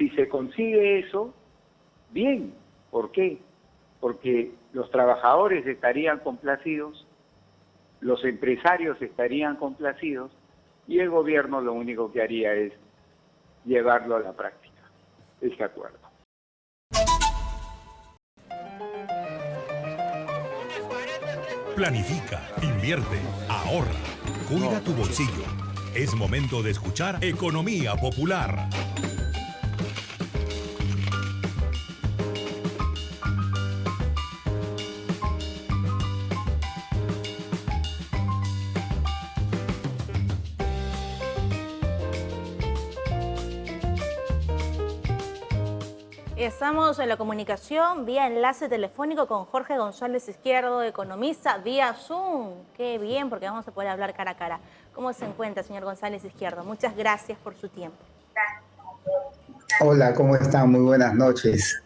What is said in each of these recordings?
Si se consigue eso, bien. ¿Por qué? Porque los trabajadores estarían complacidos, los empresarios estarían complacidos y el gobierno lo único que haría es llevarlo a la práctica, ese acuerdo. Planifica, invierte, ahorra, cuida tu bolsillo. Es momento de escuchar Economía Popular. Estamos en la comunicación vía enlace telefónico con Jorge González Izquierdo, economista, vía Zoom. Qué bien, porque vamos a poder hablar cara a cara. ¿Cómo se encuentra, señor González Izquierdo? Muchas gracias por su tiempo. Hola, ¿cómo están? Muy buenas noches.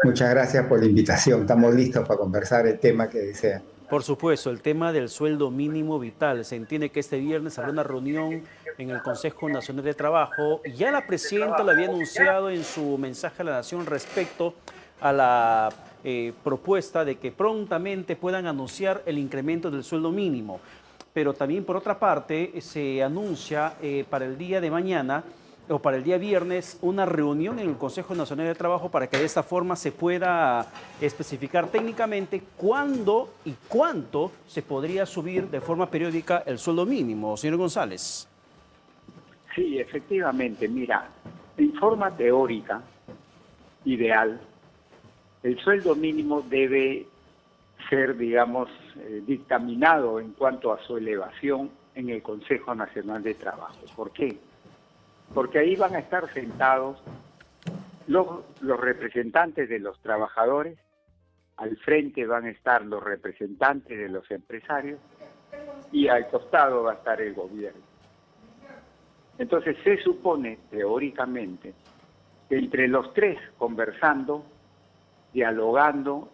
Muchas gracias por la invitación. Estamos listos para conversar el tema que desean. Por supuesto, el tema del sueldo mínimo vital. Se entiende que este viernes habrá una reunión en el Consejo Nacional de Trabajo. Ya la presidenta lo había anunciado en su mensaje a la Nación respecto a la propuesta de que prontamente puedan anunciar el incremento del sueldo mínimo. Pero también, por otra parte, se anuncia para el día de mañana o para el día viernes una reunión en el Consejo Nacional de Trabajo para que de esta forma se pueda especificar técnicamente cuándo y cuánto se podría subir de forma periódica el sueldo mínimo. Señor González. Sí, efectivamente. Mira, en forma teórica, ideal, el sueldo mínimo debe ser, digamos, dictaminado en cuanto a su elevación en el Consejo Nacional de Trabajo. ¿Por qué? Porque ahí van a estar sentados los representantes de los trabajadores, al frente van a estar los representantes de los empresarios y al costado va a estar el gobierno. Entonces se supone, teóricamente, que entre los tres conversando, dialogando,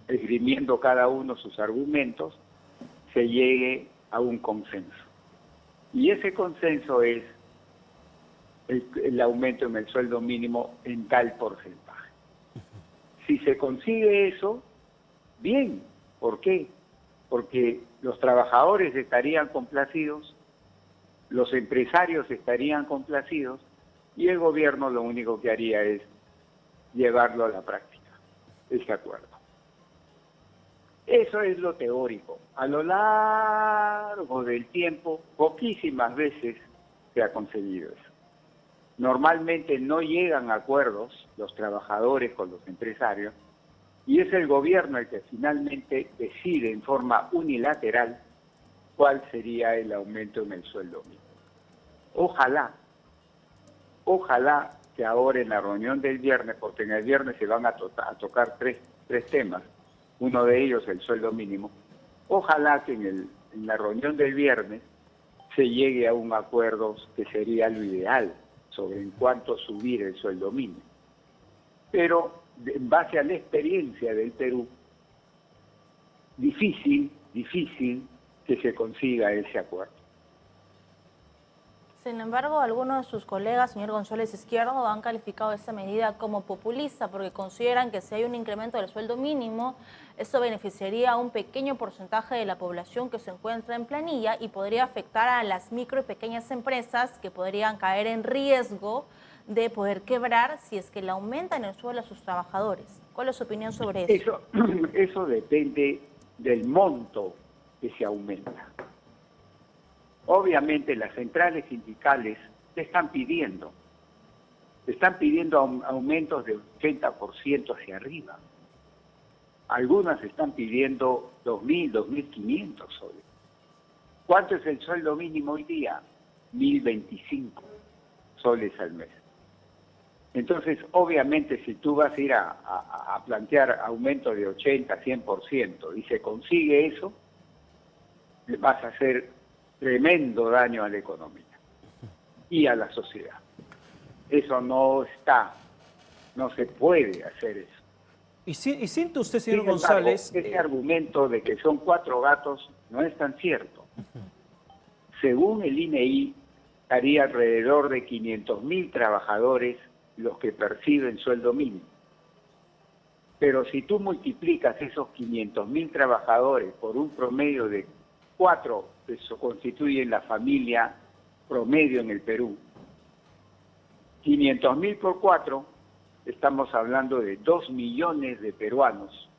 esgrimiendo cada uno sus argumentos, se llegue a un consenso. Y ese consenso es el aumento en el sueldo mínimo en tal porcentaje. Si se consigue eso, bien. ¿Por qué? Porque los trabajadores estarían complacidos, los empresarios estarían complacidos y el gobierno lo único que haría es llevarlo a la práctica, ese acuerdo. Eso es lo teórico. A lo largo del tiempo, poquísimas veces se ha conseguido eso. Normalmente no llegan a acuerdos los trabajadores con los empresarios y es el gobierno el que finalmente decide en forma unilateral cuál sería el aumento en el sueldo mínimo. Ojalá que ahora en la reunión del viernes, porque en el viernes se van a tocar tres temas, uno de ellos el sueldo mínimo, ojalá que en la reunión del viernes se llegue a un acuerdo que sería lo ideal sobre en cuánto subir el sueldo mínimo. Pero en base a la experiencia del Perú, difícil que se consiga ese acuerdo. Sin embargo, algunos de sus colegas, señor González Izquierdo, han calificado esta medida como populista porque consideran que si hay un incremento del sueldo mínimo, esto beneficiaría a un pequeño porcentaje de la población que se encuentra en planilla y podría afectar a las micro y pequeñas empresas que podrían caer en riesgo de poder quebrar si es que le aumentan el sueldo a sus trabajadores. ¿Cuál es su opinión sobre eso? Eso depende del monto que se aumenta. Obviamente las centrales sindicales están pidiendo aumentos de 80% hacia arriba. Algunas están pidiendo 2.000, 2.500 soles. ¿Cuánto es el sueldo mínimo hoy día? 1.025 soles al mes. Entonces, obviamente, si tú vas a ir a plantear aumento de 80, 100% y se consigue eso, vas a hacer tremendo daño a la economía y a la sociedad. Eso no se puede hacer eso. ¿Y siente usted, señor Sin embargo, González? ese argumento de que son 4 gatos no es tan cierto. Según el INEI, estaría alrededor de 500.000 trabajadores los que perciben sueldo mínimo. Pero si tú multiplicas esos 500.000 trabajadores por un promedio de 4, eso constituye la familia promedio en el Perú, 500.000 por 4, estamos hablando de 2 millones de peruanos,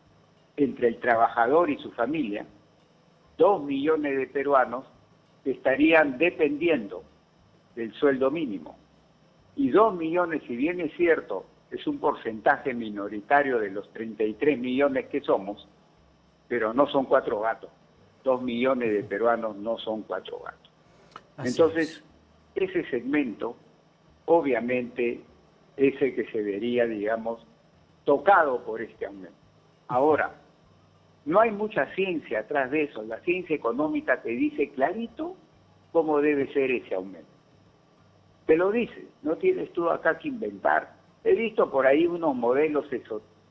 entre el trabajador y su familia, 2 millones de peruanos que estarían dependiendo del sueldo mínimo. Y 2 millones, si bien es cierto, es un porcentaje minoritario de los 33 millones que somos, pero no son 4 gatos. 2 millones de peruanos no son 4 gatos. Entonces, ese segmento, obviamente, es el que se vería, digamos, tocado por este aumento. Ahora, no hay mucha ciencia atrás de eso. La ciencia económica te dice clarito cómo debe ser ese aumento. Te lo dice, no tienes tú acá que inventar. He visto por ahí unos modelos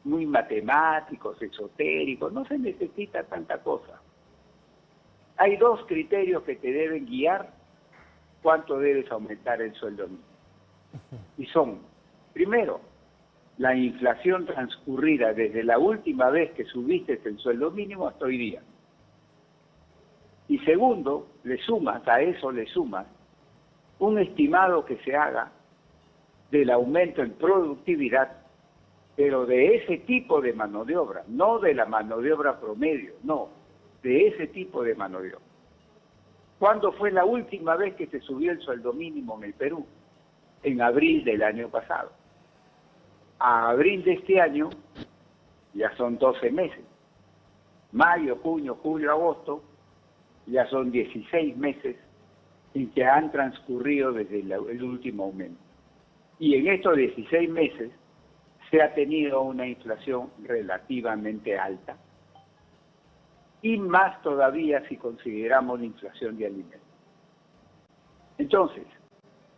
muy matemáticos, esotéricos, no se necesita tanta cosa. Hay 2 criterios que te deben guiar cuánto debes aumentar el sueldo mínimo. Y son, primero, la inflación transcurrida desde la última vez que subiste el sueldo mínimo hasta hoy día. Y segundo, a eso le sumas un estimado que se haga del aumento en productividad, pero de ese tipo de mano de obra, no de la mano de obra promedio, no, de ese tipo de mano de obra. ¿Cuándo fue la última vez que se subió el sueldo mínimo en el Perú? En abril del año pasado. A abril de este año ya son 12 meses. Mayo, junio, julio, agosto, ya son 16 meses en que han transcurrido desde el último aumento. Y en estos 16 meses se ha tenido una inflación relativamente alta, y más todavía si consideramos la inflación de alimentos. Entonces,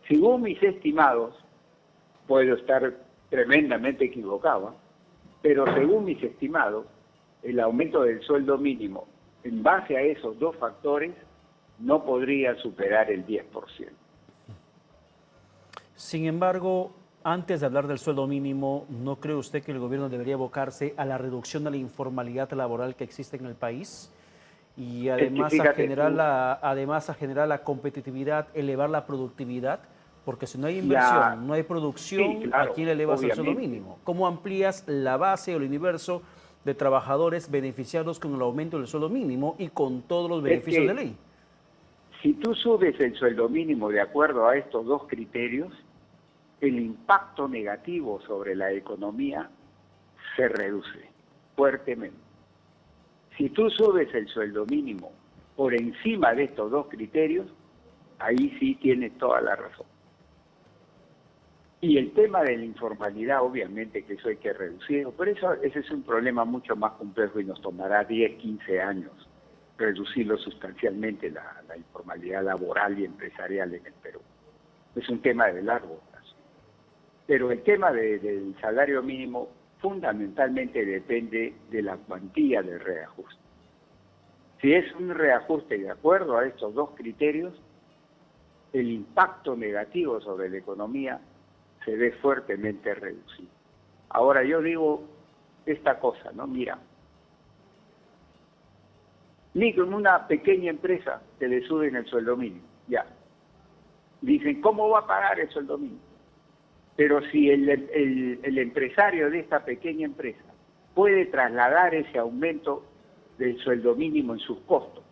según mis estimados, puedo estar tremendamente equivocado, pero según mis estimados, el aumento del sueldo mínimo, en base a esos 2 factores, no podría superar el 10%. Sin embargo, antes de hablar del sueldo mínimo, ¿no cree usted que el gobierno debería abocarse a la reducción de la informalidad laboral que existe en el país? Y además a generar la competitividad, elevar la productividad, porque si no hay inversión, no hay producción, claro, ¿a quién le elevas el sueldo mínimo? ¿Cómo amplías la base o el universo de trabajadores beneficiados con el aumento del sueldo mínimo y con todos los beneficios de ley? Si tú subes el sueldo mínimo de acuerdo a estos 2 criterios, el impacto negativo sobre la economía se reduce fuertemente. Si tú subes el sueldo mínimo por encima de estos 2 criterios, ahí sí tienes toda la razón. Y el tema de la informalidad, obviamente que eso hay que reducirlo, pero ese es un problema mucho más complejo y nos tomará 10, 15 años reducirlo sustancialmente la informalidad laboral y empresarial en el Perú. Es un tema de largo plazo. Pero el tema del salario mínimo fundamentalmente depende de la cuantía del reajuste. Si es un reajuste de acuerdo a estos 2 criterios, el impacto negativo sobre la economía se ve fuertemente reducido. Ahora yo digo esta cosa, ¿no? Mira, ni con una pequeña empresa que le suben el sueldo mínimo, ya. Dicen, ¿cómo va a pagar el sueldo mínimo? Pero si el empresario de esta pequeña empresa puede trasladar ese aumento del sueldo mínimo en sus costos,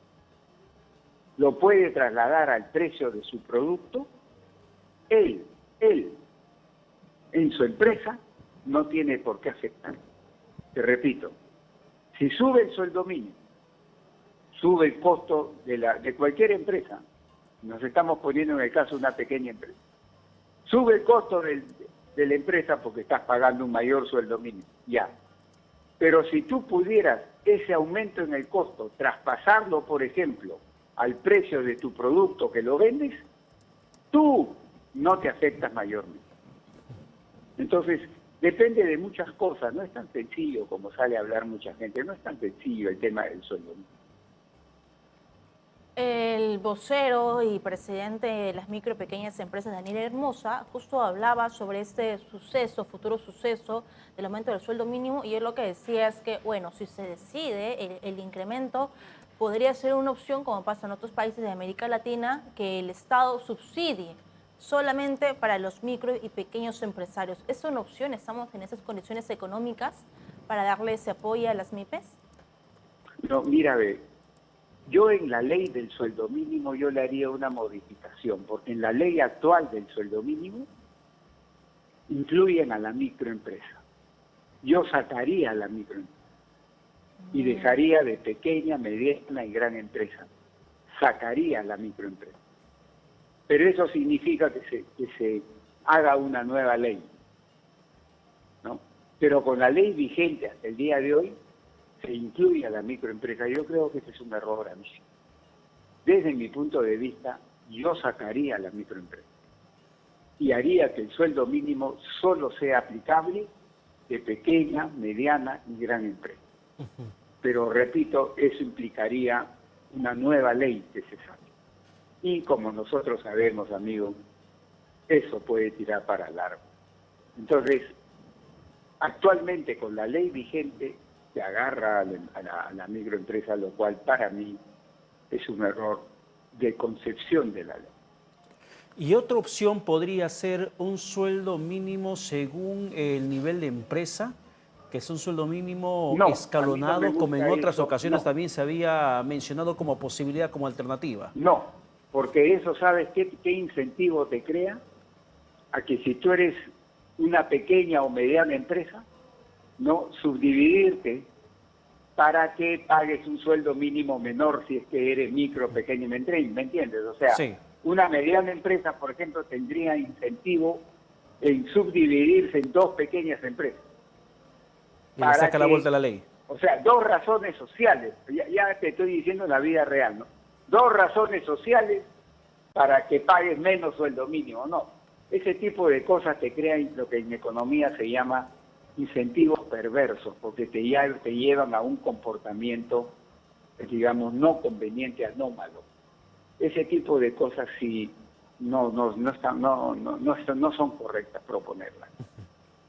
lo puede trasladar al precio de su producto, él, en su empresa, no tiene por qué afectar. Te repito, si sube el sueldo mínimo, sube el costo de cualquier empresa, nos estamos poniendo en el caso de una pequeña empresa, sube el costo de la empresa porque estás pagando un mayor sueldo mínimo, ya. Pero si tú pudieras ese aumento en el costo, traspasarlo, por ejemplo, al precio de tu producto que lo vendes, tú no te afectas mayormente. Entonces, depende de muchas cosas, no es tan sencillo como sale a hablar mucha gente, no es tan sencillo el tema del sueldo mínimo. El vocero y presidente de las micro y pequeñas empresas, Daniel Hermosa, justo hablaba sobre este suceso, futuro suceso del aumento del sueldo mínimo, y él lo que decía es que, bueno, si se decide el incremento, podría ser una opción, como pasa en otros países de América Latina, que el Estado subsidie solamente para los micro y pequeños empresarios. ¿Es una opción? ¿Estamos en esas condiciones económicas para darle ese apoyo a las MIPES? No, mira, ve, yo en la ley del sueldo mínimo yo le haría una modificación, porque en la ley actual del sueldo mínimo incluyen a la microempresa. Yo sacaría a la microempresa y dejaría de pequeña, mediana y gran empresa. Sacaría a la microempresa. Pero eso significa que se haga una nueva ley, ¿no? Pero con la ley vigente hasta el día de hoy, se incluye a la microempresa. Yo creo que ese es un error gravísimo. Desde mi punto de vista, yo sacaría a la microempresa y haría que el sueldo mínimo solo sea aplicable de pequeña, mediana y gran empresa. Pero repito, eso implicaría una nueva ley que se saque. Y como nosotros sabemos, amigos, eso puede tirar para largo. Entonces, actualmente con la ley vigente, se agarra a la microempresa, lo cual para mí es un error de concepción de la ley. Y otra opción podría ser un sueldo mínimo según el nivel de empresa, que es un sueldo mínimo escalonado, como en otras ocasiones también se había mencionado como posibilidad, como alternativa. No, porque eso, ¿sabes qué incentivo te crea? A que si tú eres una pequeña o mediana empresa, no subdividirte para que pagues un sueldo mínimo menor si es que eres micro, pequeño, ¿me entiendes? O sea, sí. Una mediana empresa, por ejemplo, tendría incentivo en subdividirse en dos pequeñas empresas. Y le saca la vuelta a la ley. O sea, dos razones sociales, ya te estoy diciendo en la vida real, ¿no? Dos razones sociales para que pagues menos sueldo mínimo, no. Ese tipo de cosas te crean lo que en economía se llama incentivos perversos, porque te llevan a un comportamiento, digamos, no conveniente, anómalo. Ese tipo de cosas sí no son correctas proponerlas.